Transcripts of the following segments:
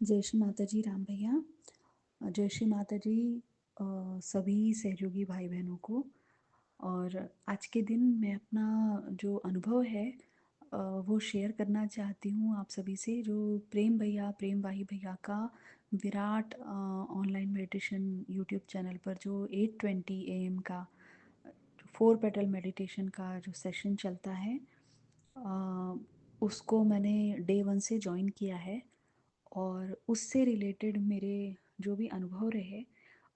जय श्री माता जी राम भैया। जय श्री माता जी सभी सहयोगी भाई बहनों को। और आज के दिन मैं अपना जो अनुभव है वो शेयर करना चाहती हूँ आप सभी से। जो प्रेम वाही भैया का Virat online meditation YouTube channel पर जो 8:20 AM का 4 पेटल मेडिटेशन का जो सेशन चलता है, अ, उसको मैंने डे 1 से ज्वाइन किया है। और उससे रिलेटेड मेरे जो भी अनुभव रहे,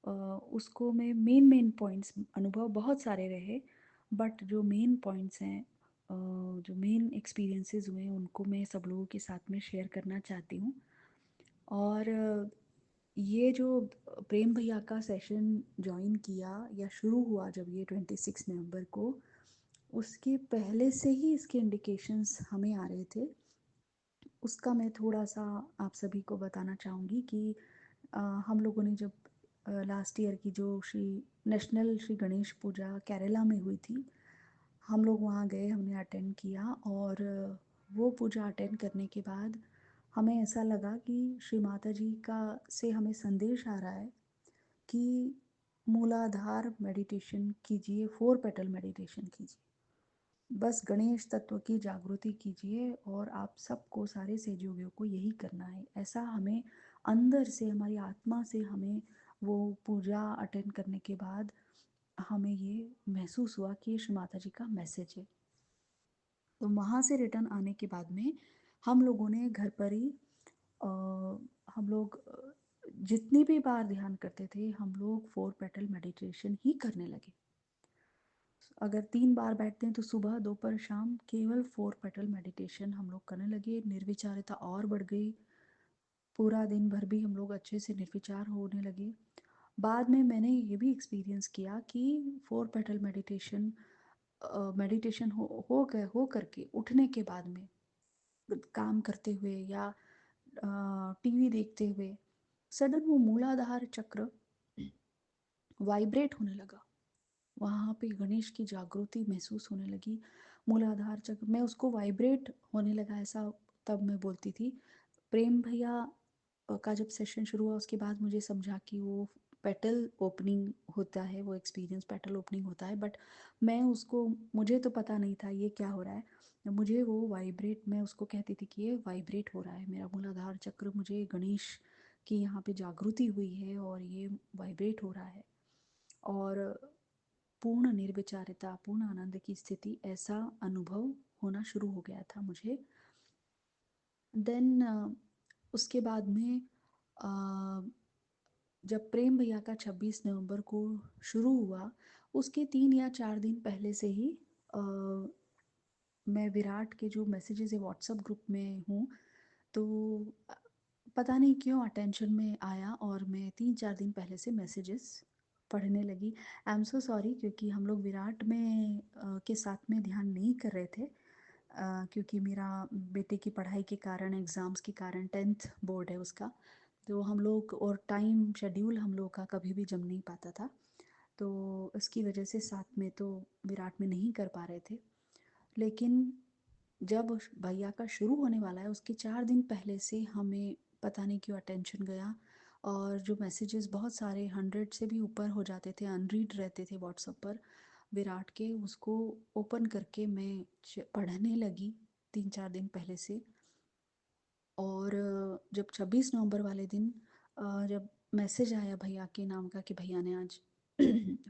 अ, उसको मैं मेन पॉइंट्स, अनुभव बहुत सारे रहे, बट जो मेन पॉइंट्स हैं, जो मेन एक्सपीरियंसेस हुए उनको मैं सब लोगों के साथ में शेयर करना चाहती हूँ। और ये जो प्रेम भैया का सेशन ज्वाइन किया या शुरू हुआ जब ये 26 नवंबर को, उसके पहले से ही इसके इंडिकेशंस हमें आ रहे थे। उसका मैं थोड़ा-सा आप सभी को बताना चाहूँगी कि हम लोगों ने जब लास्ट ईयर की जो नेशनल श्री गणेश पूजा केरला में हुई थी, हम लोग वहाँ गए, हमने अटेंड किया। और वो पूजा अटेंड करने के बाद हमें ऐसा लगा कि श्री माता जी का से हमें संदेश आ रहा है कि मूलाधार मेडिटेशन कीजिए, 4 पेटल मेडिटेशन कीजिए। बस गणेश तत्व की जागृति कीजिए और आप सबको, सारे सहयोगियों को यही करना है। ऐसा हमें अंदर से, हमारी आत्मा से हमें वो पूजा अटेंड करने के बाद हमें ये महसूस हुआ कि ये श्री माता जी का मैसेज है। तो वहाँ से रिटर्न आने के बाद में हम लोगों ने घर पर ही, अ, हम लोग जितनी भी बार ध्यान करते थे, हम लोग 4 पेटल मेडिटेशन ही करने लगे। अगर 3 बार बैठते हैं तो सुबह, दोपहर, शाम केवल 4 पेटल मेडिटेशन हम लोग करने लगे। निर्विचारिता और बढ़ गई। पूरा दिन भर भी हम लोग अच्छे से निर्विचार होने लगे। बाद में मैंने ये भी एक्सपीरियंस किया कि 4 पेटल मेडिटेशन मेडिटेशन हो करके उठने के बाद में, काम करते हुए या टीवी देखते हुए, सडन वो मूलाधार चक्र वाइब्रेट होने लगा। वहाँ पे गणेश की जागृति महसूस होने लगी। मूलाधार चक्र मैं उसको वाइब्रेट होने लगा, ऐसा तब मैं बोलती थी। प्रेम भैया का जब सेशन शुरू हुआ उसके बाद मुझे समझा कि वो पेटल ओपनिंग होता है, वो एक्सपीरियंस पेटल ओपनिंग होता है। बट मैं उसको, मुझे तो पता नहीं था ये क्या हो रहा है। मुझे वो वाइब्रेट, मैं उसको कहती थी कि ये वाइब्रेट हो रहा है मेरा मूलाधार चक्र, मुझे गणेश की यहाँ पे जागृति हुई है और ये वाइब्रेट हो रहा है। और पूर्ण निर्विचारिता, पूर्ण आनंद की स्थिति, ऐसा अनुभव होना शुरू हो गया था मुझे। देन उसके बाद में अ, जब प्रेम भैया का 26 नवंबर को शुरू हुआ, उसके 3 या 4 दिन पहले से ही अ, मैं विराट के जो मैसेजेस है व्हाट्सएप ग्रुप में हूँ। तो अ, पता नहीं क्यों अटेंशन में आया और मैं 3-4 दिन पहले से मैसेजेस पढ़ने लगी। आई एम सो सॉरी, क्योंकि हम लोग विराट में के साथ में ध्यान नहीं कर रहे थे, क्योंकि मेरा बेटे की पढ़ाई के कारण, एग्ज़ाम्स के कारण, 10th बोर्ड है उसका, तो हम लोग और टाइम शेड्यूल हम लोग का कभी भी जम नहीं पाता था। तो इसकी वजह से साथ में तो विराट में नहीं कर पा रहे थे। लेकिन जब भैया का शुरू होने वाला है उसके 4 दिन पहले से हमें पता नहीं क्यों अटेंशन गया। और जो मैसेजेस बहुत सारे 100 से भी ऊपर हो जाते थे, अनरीड रहते थे व्हाट्सएप पर विराट के, उसको ओपन करके मैं पढ़ने लगी 3-4 दिन पहले से। और जब 26 नवंबर वाले दिन जब मैसेज आया भैया के नाम का कि भैया ने आज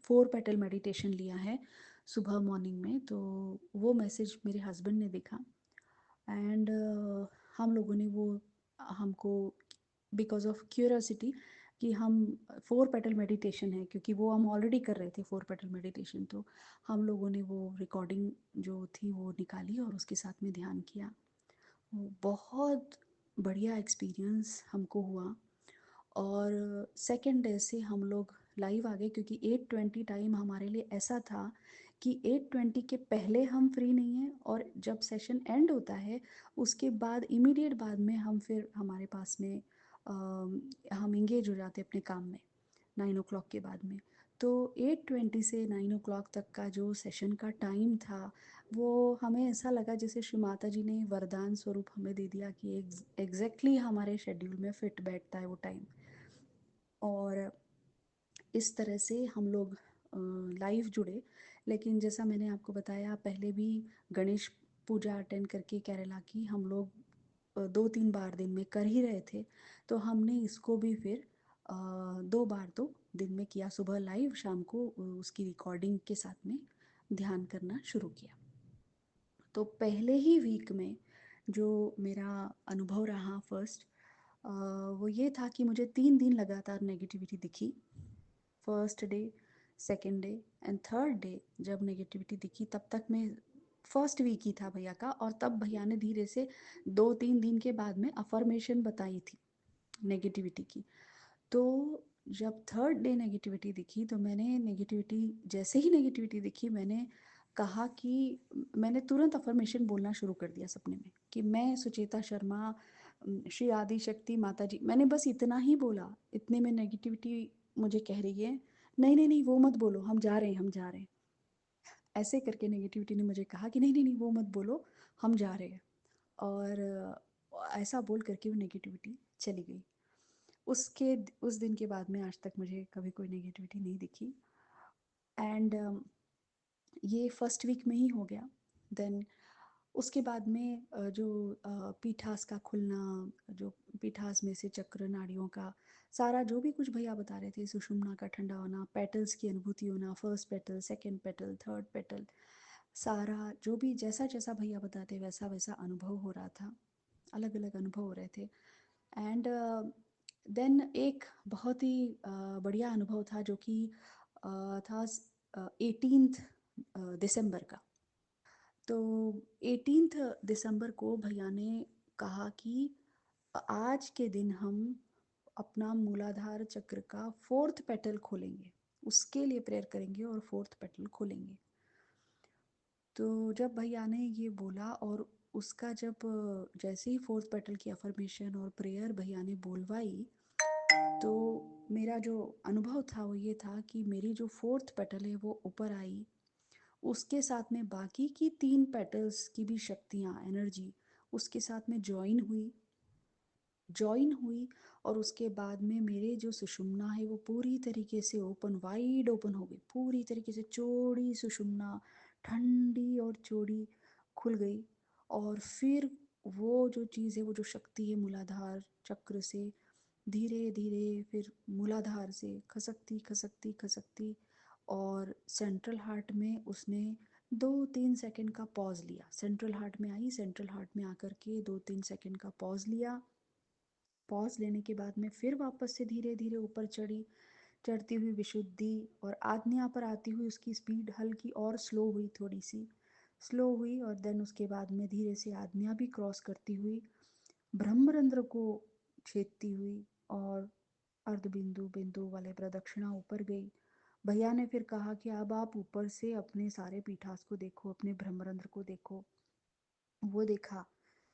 4 पेटल मेडिटेशन लिया है सुबह मॉर्निंग में, तो वो मैसेज मेरे हस्बैंड ने देखा। एंड हम लोगों ने वो, हमको बिकॉज ऑफ क्यूरियोसिटी कि हम 4 पेटल मेडिटेशन है, क्योंकि वो हम ऑलरेडी कर रहे थे 4 पेटल मेडिटेशन, तो हम लोगों ने वो रिकॉर्डिंग जो थी वो निकाली और उसके साथ में ध्यान किया। वो बहुत बढ़िया एक्सपीरियंस हमको हुआ। और सेकेंड डे से हम लोग लाइव आ गए, क्योंकि 8:20 टाइम हमारे लिए ऐसा था कि 8:20 के पहले हम फ्री नहीं हैं, और जब सेशन एंड होता है उसके बाद इमीडिएट बाद में हम फिर हमारे पास में हम इंगेज हो जाते हैं अपने काम में 9 o'clock के बाद में। तो 8:20 से 9 o'clock तक का जो सेशन का टाइम था, वो हमें ऐसा लगा जैसे श्री माता जी ने वरदान स्वरूप हमें दे दिया कि एग्ज़ैक्टली हमारे शेड्यूल में फिट बैठता है वो टाइम। और इस तरह से हम लोग लाइव जुड़े। लेकिन जैसा मैंने आपको बताया पहले भी गणेश पूजा अटेंड करके केरला की हम लोग 2-3 बार दिन में कर ही रहे थे। तो हमने इसको भी फिर 2 बार तो दिन में किया, सुबह लाइव, शाम को उसकी रिकॉर्डिंग के साथ में ध्यान करना शुरू किया। तो पहले ही वीक में जो मेरा अनुभव रहा फर्स्ट, वो ये था कि मुझे 3 दिन लगातार नेगेटिविटी दिखी। First day, second day and third day जब नेगेटिविटी दिखी तब तक मैं, फर्स्ट वीक ही था भैया का, और तब भैया ने धीरे से 2-3 दिन के बाद में अफ़र्मेशन बताई थी नेगेटिविटी की। तो जब थर्ड डे नेगेटिविटी दिखी तो मैंने नेगेटिविटी, जैसे ही नेगेटिविटी दिखी मैंने कहा कि मैंने तुरंत अफ़र्मेशन बोलना शुरू कर दिया सपने में कि मैं सुचेता शर्मा, श्री आदि शक्ति माता जी, मैंने बस इतना ही बोला। इतने में नेगेटिविटी मुझे कह रही है, नहीं नहीं नहीं वो मत बोलो, हम जा रहे हैं, हम जा रहे हैं। ऐसे करके नेगेटिविटी ने मुझे कहा कि नहीं नहीं नहीं वो मत बोलो, हम जा रहे हैं। और ऐसा बोल करके वो नेगेटिविटी चली गई। उस दिन के बाद में आज तक मुझे कभी कोई नेगेटिविटी नहीं दिखी। एंड ये फर्स्ट वीक में ही हो गया। देन उसके बाद में जो पीठास का खुलना, जो पीठास में से चक्र नाड़ियों का सारा जो भी कुछ भैया बता रहे थे, सुषुम्ना का ठंडा होना, पेटल्स की अनुभूति होना, first petal, second petal, third petal, सारा जो भी जैसा जैसा भैया बताते वैसा वैसा अनुभव हो रहा था। अलग अलग अनुभव हो रहे थे। एंड देन एक बहुत ही बढ़िया अनुभव था जो कि था 18th दिसंबर का। तो 18th दिसंबर को भैया ने कहा कि आज के दिन हम अपना मूलाधार चक्र का फोर्थ पेटल खोलेंगे, उसके लिए प्रेयर करेंगे और फोर्थ पेटल खोलेंगे। तो जब भैया ने ये बोला और उसका जब जैसे ही फोर्थ पेटल की अफर्मेशन और प्रेयर भैया ने बोलवाई, तो मेरा जो अनुभव था वो ये था कि मेरी जो फोर्थ पेटल है वो ऊपर आई, उसके साथ में बाकी की 3 पेटल्स की भी शक्तियाँ, एनर्जी उसके साथ में जॉइन हुई। और उसके बाद में मेरे जो सुषुम्ना है वो पूरी तरीके से ओपन, वाइड ओपन हो गई, पूरी तरीके से चौड़ी सुषुम्ना, ठंडी और चौड़ी खुल गई। और फिर वो जो चीज़ है, वो जो शक्ति है मूलाधार चक्र से धीरे धीरे फिर मूलाधार से खसकती खसकती खसकती और सेंट्रल हार्ट में उसने 2-3 सेकंड का पॉज लिया। सेंट्रल हार्ट में आई, सेंट्रल हार्ट में आकर के 2-3 सेकंड का पॉज लिया। पॉज लेने के बाद में फिर वापस से धीरे धीरे ऊपर चढ़ी, चढ़ती हुई विशुद्धि और आज्ञा पर आती हुई उसकी स्पीड हल्की और स्लो हुई, थोड़ी सी स्लो हुई। और देन उसके बाद में धीरे से आज्ञा भी क्रॉस करती हुई ब्रह्मरंध्र को छेदती हुई और अर्ध बिंदु बिंदु वाले प्रदक्षिणा ऊपर गई। भैया ने फिर कहा कि अब आप ऊपर से अपने सारे पीठास को देखो, अपने ब्रह्मरंध्र को देखो। वो देखा।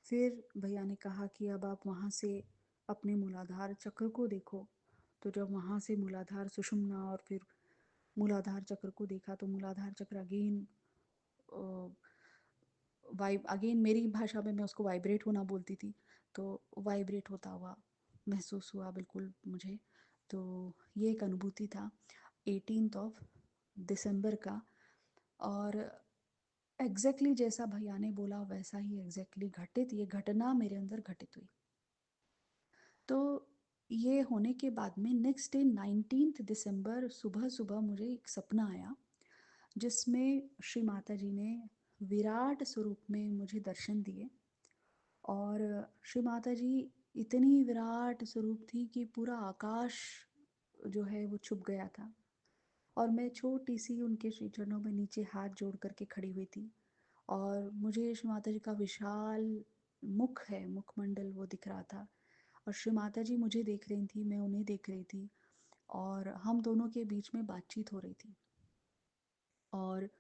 फिर भैया ने कहा कि अब आप वहाँ से अपने मूलाधार चक्र को देखो। तो जब वहाँ से मूलाधार सुषुम्ना और फिर मूलाधार चक्र को देखा तो मूलाधार चक्र अगेन वाइब, अगेन मेरी भाषा में मैं उसको वाइब्रेट होना बोलती थी, तो वाइब्रेट होता हुआ महसूस हुआ बिल्कुल मुझे। तो ये एक अनुभूति था 18th ऑफ दिसंबर का। और एग्जैक्टली जैसा भैया ने बोला वैसा ही एग्जैक्टली घटित, ये घटना मेरे अंदर घटित हुई। तो ये होने के बाद में नेक्स्ट डे 19th दिसंबर सुबह सुबह मुझे एक सपना आया जिसमें श्री माता जी ने विराट स्वरूप में मुझे दर्शन दिए। और श्री माता जी इतनी विराट स्वरूप थी कि पूरा आकाश जो है वो छुप गया था। और मैं छोटी सी उनके श्री चरणों में नीचे हाथ जोड़ करके खड़ी हुई थी। और मुझे श्री माता जी का विशाल मुख है, मुखमंडल वो दिख रहा था। और श्री माता जी मुझे देख रही थी, मैं उन्हें देख रही थी। और हम दोनों के बीच में बातचीत हो रही थी। और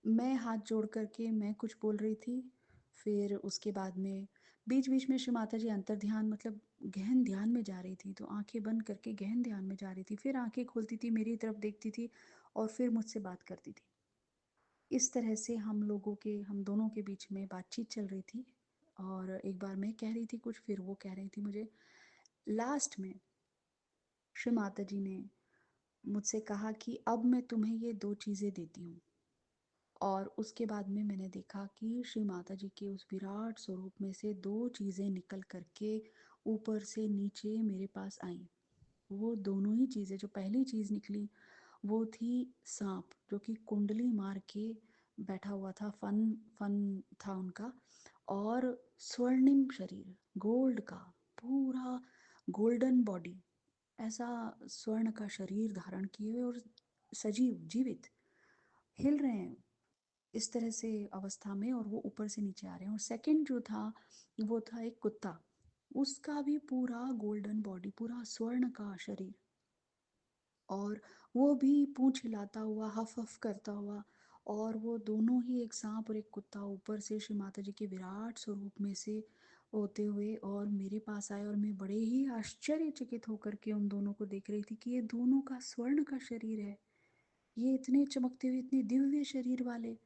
मैं हाथ जोड़ करके मैं कुछ बोल रही थी। फिर उसके बाद में बीच बीच में श्री माता जी अंतर ध्यान, मतलब गहन ध्यान में जा रही थी, तो आंखें बंद करके गहन ध्यान में जा रही थी, फिर आंखें खोलती थी, मेरी तरफ देखती थी और फिर मुझसे बात करती थी। इस तरह से हम दोनों के बीच में बातचीत चल रही थी और एक बार मैं कह रही थी कुछ, फिर वो कह रही थी मुझे। लास्ट में श्री माताजी ने मुझसे कहा कि अब मैं तुम्हें ये 2 चीज़ें देती हूँ। और उसके बाद में मैंने देखा कि श्री माताजी के उस विराट स्वरूप में से 2 चीज़ें निकल कर के ऊपर से नीचे मेरे पास आईं। वो दोनों ही चीज़ें, जो पहली चीज़ निकली वो थी साँप, जो कि कुंडली मार के बैठा हुआ था, फन फन था उनका। और स्वर्णिम शरीर, गोल्ड का, पूरा गोल्डन बॉडी, ऐसा स्वर्ण का शरीर धारण किए हुए और सजीव, जीवित, हिल रहे हैं इस तरह से अवस्था में, और वो ऊपर से नीचे आ रहे हैं। और सेकंड जो था, वो था एक कुत्ता, उसका भी पूरा गोल्डन बॉडी, पूरा स्वर्ण का शरीर, और वो भी पूँछ हिलाता हुआ, हफ-हफ करता हुआ। और वो दोनों ही, एक साँप और एक कुत्ता, ऊपर से श्री माताजी के विराट स्वरूप में से होते हुए और मेरे पास आए। और मैं बड़े ही आश्चर्यचकित होकर के उन दोनों को देख रही थी कि ये दोनों का स्वर्ण का शरीर है। ये इतने चमकते हुए, इतने दिव्य शरीर वाले,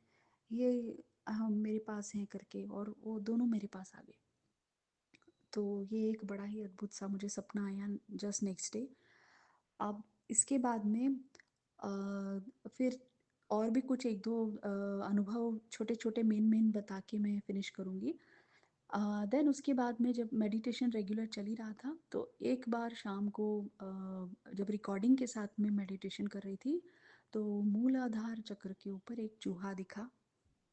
ये मेरे पास हैं करके, और वो दोनों मेरे पास आ गए। तो ये एक बड़ा ही अद्भुत सा मुझे सपना आया जस्ट नेक्स्ट डे। अब इसके बाद में फिर और भी कुछ 1-2 अनुभव छोटे-छोटे मेन-मेन बता के मैं फिनिश करूँगी। देन उसके बाद में जब मेडिटेशन रेगुलर चल ही रहा था, तो एक बार शाम को जब रिकॉर्डिंग के साथ में मेडिटेशन कर रही थी, तो मूलाधार चक्र के ऊपर एक चूहा दिखा,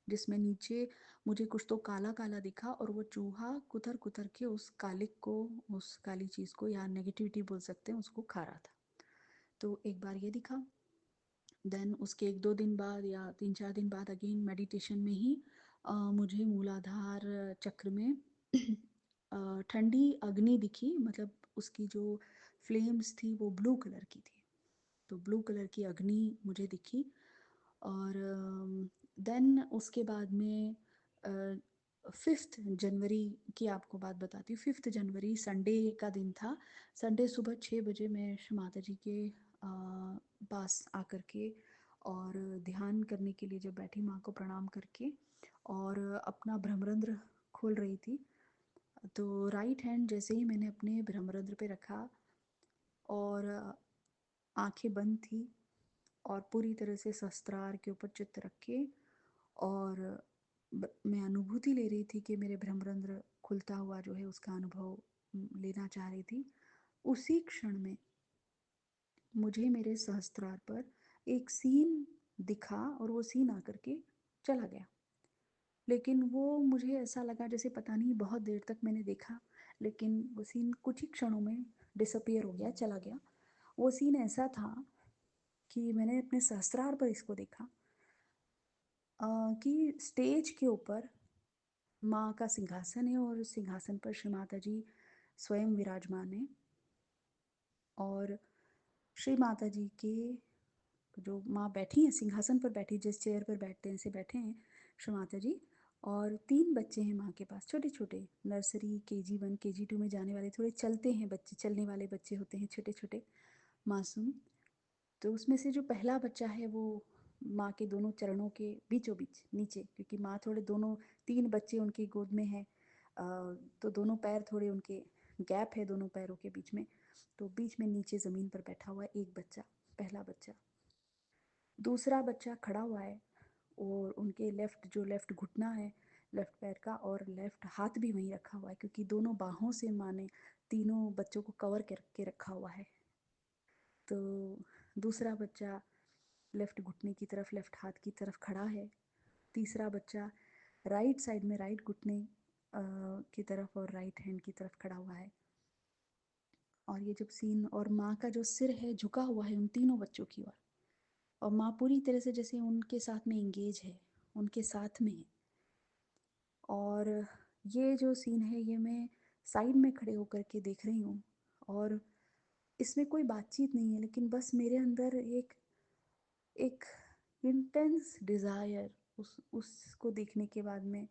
जिसमें नीचे मुझे कुछ तो काला-काला दिखा, और वो चूहा कुतर-कुतर के उस कालिक को, उस काली चीज़ को, या नेगेटिविटी बोल सकते हैं, उसको खा रहा था। तो एक बार ये दिखा। देन उसके 1-2 दिन बाद या 3-4 दिन बाद अगेन मेडिटेशन में ही मुझे मूलाधार चक्र में ठंडी अग्नि दिखी, मतलब उसकी जो फ्लेम्स थी वो ब्लू कलर की थी। तो ब्लू कलर की अग्नि मुझे दिखी। और देन उसके बाद में 5th जनवरी की आपको बात बताती हूँ। 5th जनवरी संडे का दिन था। संडे सुबह 6 बजे मैं श्री माता जी के पास आकर के और ध्यान करने के लिए जब बैठी, माँ को प्रणाम करके और अपना भ्रमरंध्र खोल रही थी, तो राइट हैंड जैसे ही मैंने अपने भ्रमरंध्र पे रखा और आँखें बंद थी, और पूरी तरह से सहस्त्रार के ऊपर चित्त रख के, और मैं अनुभूति ले रही थी कि मेरे भ्रमरंध्र खुलता हुआ जो है उसका अनुभव लेना चाह रही थी। उसी क्षण में मुझे मेरे सहस्त्रार पर एक सीन दिखा, और वो सीन आकर के चला गया। लेकिन वो मुझे ऐसा लगा जैसे पता नहीं बहुत देर तक मैंने देखा, लेकिन वो सीन कुछ ही क्षणों में डिसअपीयर हो गया, चला गया। वो सीन ऐसा था कि मैंने अपने सहस्त्रार पर इसको देखा, कि स्टेज के ऊपर माँ का सिंहासन है, और सिंहासन पर श्री माता जी स्वयं विराजमान हैं। और श्री माता जी के जो माँ बैठी हैं, सिंहासन पर बैठी, जिस चेयर पर बैठते हैं ऐसे बैठे हैं श्री माता जी। और 3 बच्चे हैं माँ के पास, छोटे-छोटे, नर्सरी, केजी 1, केजी 2 में जाने वाले, थोड़े चलते हैं बच्चे, चलने वाले बच्चे होते हैं, छोटे-छोटे, मासूम। तो उसमें से जो पहला बच्चा है वो माँ के दोनों चरणों के बीचों-बीच नीचे, क्योंकि माँ थोड़े दोनों, 3 बच्चे उनकी गोद में हैं, तो दोनों पैर थोड़े उनके, गैप है दोनों पैरों के बीच में, तो बीच में नीचे ज़मीन पर बैठा हुआ है एक बच्चा, पहला बच्चा। दूसरा बच्चा खड़ा हुआ है, और उनके लेफ्ट घुटना है लेफ्ट पैर का, और लेफ्ट हाथ भी वहीं रखा हुआ है, क्योंकि दोनों बाहों से माँ ने तीनों बच्चों को कवर करके रखा हुआ है। तो दूसरा बच्चा लेफ्ट घुटने की तरफ, लेफ्ट हाथ की तरफ खड़ा है। तीसरा बच्चा राइट साइड में, राइट घुटने की तरफ और राइट हैंड की तरफ खड़ा हुआ है। और ये जब सीन, और माँ का जो सिर है झुका हुआ है उन तीनों बच्चों की ओर, और माँ पूरी तरह से जैसे उनके साथ में एंगेज है, उनके साथ में है। और ये जो सीन है, ये मैं साइड में खड़े होकर के देख रही हूँ, और इसमें कोई बातचीत नहीं है, लेकिन बस मेरे अंदर एक एक इंटेंस डिज़ायर उसको देखने के बाद में,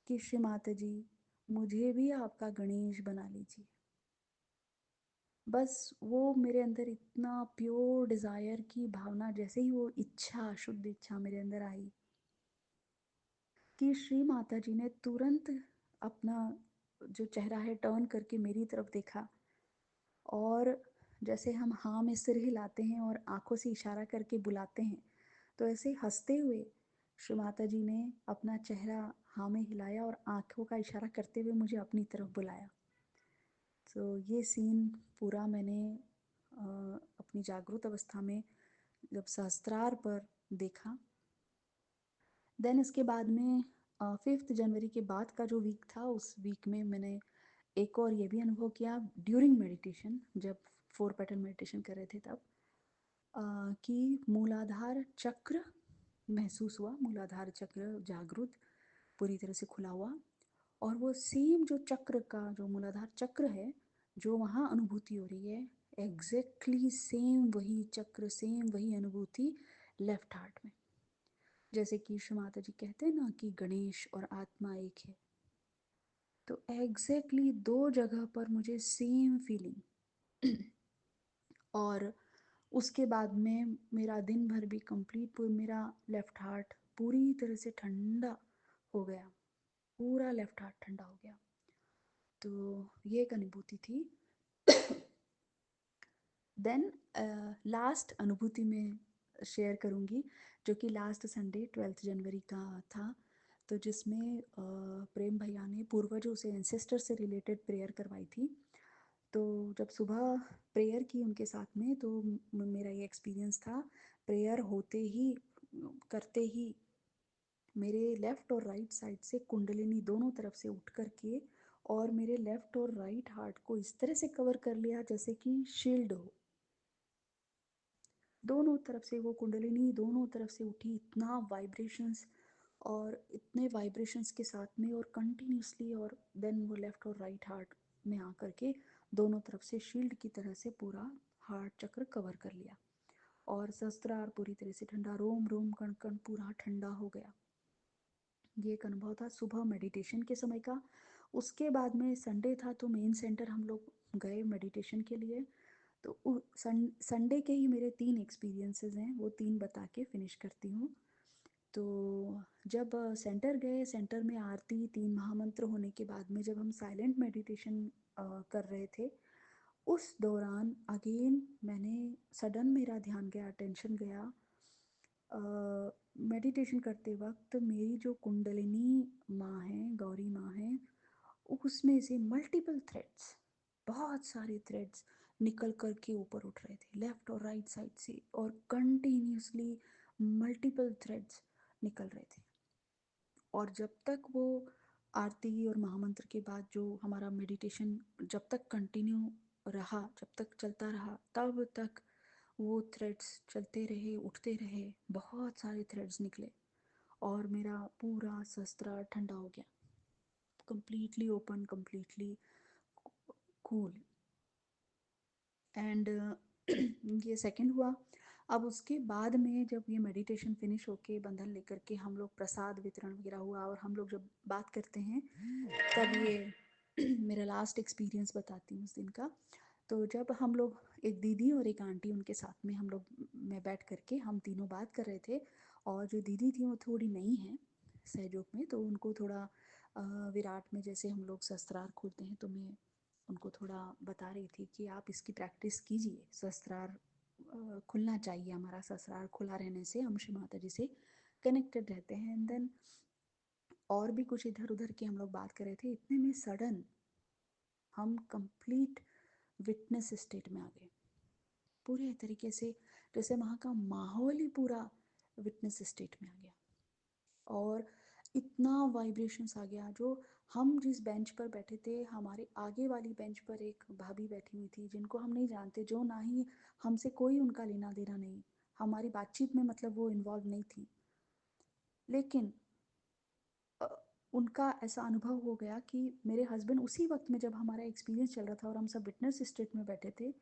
कि श्री माता जी, मुझे भी आपका गणेश बना लीजिए। बस वो मेरे अंदर इतना प्योर डिज़ायर की भावना, जैसे ही वो इच्छा, शुद्ध इच्छा मेरे अंदर आई, कि श्री माता जी ने तुरंत अपना जो चेहरा है टर्न करके मेरी तरफ देखा और जैसे हम हाँ में सिर हिलाते हैं और आँखों से इशारा करके बुलाते हैं, तो ऐसे हँसते हुए श्री माता जी ने अपना चेहरा हाँ में हिलाया और आँखों का इशारा करते हुए मुझे अपनी तरफ बुलाया। तो ये सीन पूरा मैंने अपनी जागृत अवस्था में जब सहस्त्रार पर देखा। देन इसके बाद में 5th जनवरी के बाद का जो वीक था, उस वीक में मैंने एक और ये भी अनुभव किया ड्यूरिंग मेडिटेशन, जब 4 पैटर्न मेडिटेशन कर रहे थे तब, कि मूलाधार चक्र महसूस हुआ, मूलाधार चक्र जागृत पूरी तरह से खुला हुआ और वो सेम जो चक्र का जो मूलाधार चक्र है, जो वहाँ अनुभूति हो रही है, एग्जैक्टली सेम वही चक्र, सेम वही अनुभूति लेफ्ट हार्ट में। जैसे कि श्री माता जी कहते हैं ना कि गणेश और आत्मा एक है, तो एग्जैक्टली दो जगह पर मुझे सेम फीलिंग। और उसके बाद में मेरा दिन भर भी कंप्लीट मेरा लेफ्ट हार्ट पूरी तरह से ठंडा हो गया, पूरा लेफ्ट हार्ट ठंडा हो गया। तो ये एक अनुभूति थी। देन लास्ट अनुभूति में शेयर करूँगी, जो कि लास्ट संडे 12 जनवरी का था, तो जिसमें प्रेम भैया ने पूर्वजों से, एंसेस्टर से रिलेटेड प्रेयर करवाई थी। तो जब सुबह प्रेयर की उनके साथ में, तो मेरा ये एक्सपीरियंस था, प्रेयर होते ही, करते ही मेरे लेफ़्ट और राइट साइड से कुंडलिनी दोनों तरफ से उठ कर के और मेरे लेफ़्ट और राइट हार्ट को इस तरह से कवर कर लिया जैसे कि शील्ड हो। दोनों तरफ से वो कुंडलिनी दोनों तरफ से उठी, इतना वाइब्रेशंस और इतने वाइब्रेशंस के साथ में और कंटिन्यूसली, और देन वो लेफ़्ट और राइट हार्ट में आकर के दोनों तरफ से शील्ड की तरह से पूरा हार्ट चक्र कवर कर लिया और सहस्त्रार पूरी तरह से ठंडा, रोम रोम कण कण पूरा ठंडा हो गया। ये एक अनुभव था सुबह मेडिटेशन के समय का। उसके बाद में संडे था, तो मेन सेंटर हम लोग गए मेडिटेशन के लिए। तो संडे के ही मेरे 3 एक्सपीरियंसेस हैं, वो 3 बता के फिनिश करती हूँ। तो जब सेंटर गए, सेंटर में आरती, 3 महामंत्र होने के बाद में जब हम साइलेंट मेडिटेशन कर रहे थे, उस दौरान अगेन मैंने सडन मेरा ध्यान गया, अटेंशन गया मेडिटेशन करते वक्त मेरी जो कुंडलिनी माँ है, गौरी माँ है, उसमें से मल्टीपल थ्रेड्स, बहुत सारे थ्रेड्स निकल कर के ऊपर उठ रहे थे लेफ्ट और राइट साइड से, और कंटिन्यूसली मल्टीपल थ्रेड्स निकल रहे थे। और जब तक वो आरती और महामंत्र के बाद जो हमारा मेडिटेशन जब तक कंटिन्यू रहा, जब तक चलता रहा, तब तक वो थ्रेड्स चलते रहे, उठते रहे, बहुत सारे थ्रेड्स निकले और मेरा पूरा शस्त्र ठंडा हो गया, completely open, completely cool. And ये सेकंड हुआ। अब उसके बाद में जब ये मेडिटेशन फिनिश होके बंधन लेकर के हम लोग प्रसाद वितरण वगैरह हुआ और हम लोग जब बात करते हैं, तब ये मेरा लास्ट एक्सपीरियंस बताती हूँ उस दिन का। तो जब हम लोग, एक दीदी और एक आंटी, उनके साथ में हम लोग में बैठ करके हम तीनों बात कर रहे थे, और जो दीदी थी वो थोड़ी नई हैं सहयोग में, तो उनको थोड़ा विराट में जैसे हम लोग शस्त्रार खोलते हैं, तो मैं उनको थोड़ा बता रही थी कि आप इसकी प्रैक्टिस कीजिए, शस्त्रार खुलना चाहिए, हमारा शस्त्रार खुला रहने से हम श्री माता जी से कनेक्टेड रहते हैं। एंड देन और भी कुछ इधर उधर की हम लोग बात कर रहे थे, इतने में सडन हम कंप्लीट विटनेस स्टेट में आ गए, पूरे तरीके से जैसे वहाँ का माहौल ही पूरा विटनेस स्टेट में आ गया। और इतना वाइब्रेशंस आ गया, जो हम जिस बेंच पर बैठे थे, हमारे आगे वाली बेंच पर एक भाभी बैठी हुई थी जिनको हम नहीं जानते, जो ना ही हमसे कोई उनका लेना देना नहीं, हमारी बातचीत में मतलब वो इन्वॉल्व नहीं थी, लेकिन अ, उनका ऐसा अनुभव हो गया कि मेरे हस्बैंड उसी वक्त में, जब हमारा एक्सपीरियंस चल रहा था और हम सब विटनेस स्टेट में बैठे थे,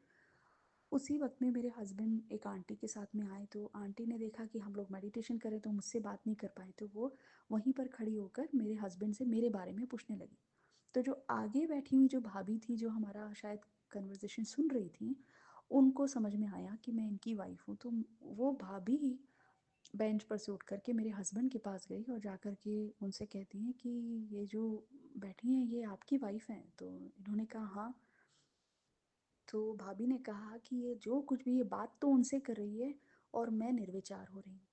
उसी वक्त में मेरे हस्बैंड एक आंटी के साथ में आए। तो आंटी ने देखा कि हम लोग मेडिटेशन करें, तो मुझसे बात नहीं कर पाए, तो वो वहीं पर खड़ी होकर मेरे हस्बैंड से मेरे बारे में पूछने लगी। तो जो आगे बैठी हुई जो भाभी थी, जो हमारा शायद कन्वर्सेशन सुन रही थी, उनको समझ में आया कि मैं इनकी वाइफ हूँ। तो वो भाभी बेंच पर से उठ कर के मेरे हस्बैंड के पास गई और जा कर के उनसे कहती हैं कि ये जो बैठी हैं ये आपकी वाइफ़ हैं? तो इन्होंने कहा हाँ। तो भाभी ने कहा कि ये जो कुछ भी ये बात तो उनसे कर रही है और मैं निर्विचार हो रही हूँ।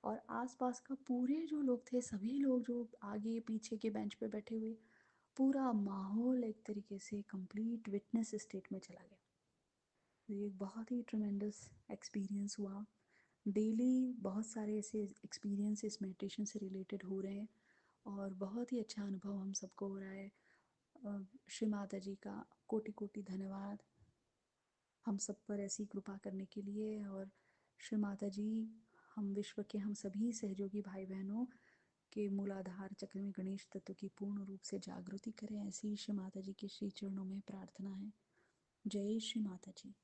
और आस-पास का पूरे जो लोग थे सभी लोग जो आगे पीछे के बेंच पे बैठे हुए, पूरा माहौल एक तरीके से कंप्लीट विटनेस स्टेट में चला गया। तो ये एक बहुत ही ट्रेमेंडस एक्सपीरियंस हुआ। डेली बहुत सारे ऐसे एक्सपीरियंस इस मेडिटेशन से रिलेटेड हो रहे हैं और बहुत ही अच्छा अनुभव हम सबको हो रहा है। श्री माता जी का कोटि-कोटि धन्यवाद हम सब पर ऐसी कृपा करने के लिए। और श्री माता जी हम विश्व के हम सभी सहयोगी भाई-बहनों के मूलाधार चक्र में गणेश तत्व की पूर्ण रूप से जागृति करें, ऐसी श्री माता जी के श्री चरणों में प्रार्थना है। जय श्री माता जी।